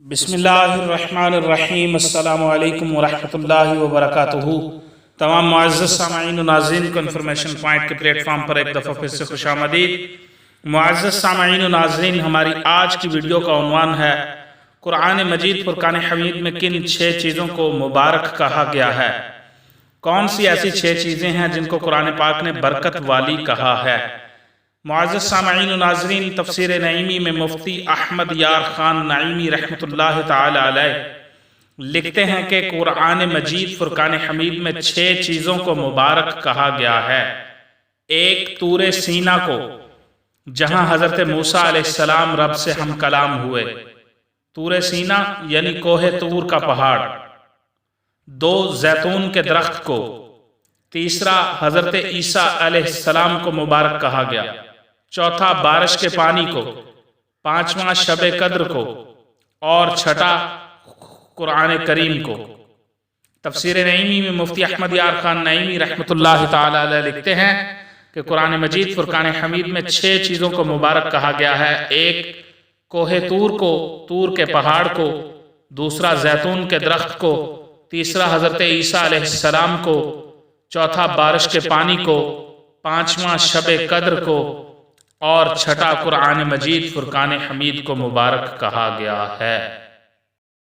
बिस्मिल्लाहिर्रहमानिर्रहीम। अस्सलामु अलैकुम वरहमतुल्लाहि वबरकातुहू। तमाम मुअज़्ज़ज़ सामाईन व नाज़रीन को इन्फॉर्मेशन पॉइंट के प्लेटफॉर्म पर एक दफ़ा फिर से खुशामदीद। मुअज़्ज़ज़ सामाईन व नाज़रीन, हमारी आज की वीडियो का उन्वान है कुरान मजीद फुरकान हमीद में किन 6 चीज़ों को मुबारक कहा गया है। कौन सी ऐसी 6 चीज़ें हैं जिनको कुरान पाक ने बरकत वाली कहा है। मुअज़्ज़ज़ सामईन व नाज़रीन, तफसीर नईमी में मुफ्ती अहमद यार खान नईमी रहमतुल्लाह ताला अलैह लिखते हैं कि कुरान मजीद फुरकान हमीद में 6 चीज़ों को मुबारक कहा गया है। एक, तूरे सीना को, जहां हज़रत मूसा अलैहिस्सलाम रब से हम कलाम हुए। तूरे सीना यानी कोहे तूर का पहाड़। 2, जैतून के दरख्त को। तीसरा, हज़रत ईसा अलैहिस्सलाम को मुबारक कहा गया। चौथा, बारिश के पानी को। 5वां, शबे कद्र को। और छठा, कुरान करीम को। तफसीर नईमी में मुफ्ती अहमद यार खान नईमी रहमतुल्लाह ताला अलैह लिखते हैं कि कुरान मजीद फुरकान हमीद में 6 चीज़ों को मुबारक कहा गया है। एक, कोहे तूर को, तूर के पहाड़ को। दूसरा, जैतून के दरख्त को। तीसरा, हज़रत ईसा अलैहिस्सलाम को। चौथा, बारिश के पानी को। 5वां, शबे कद्र को। और छठा, कुरान मजीद फुरकान हमीद को मुबारक कहा गया है।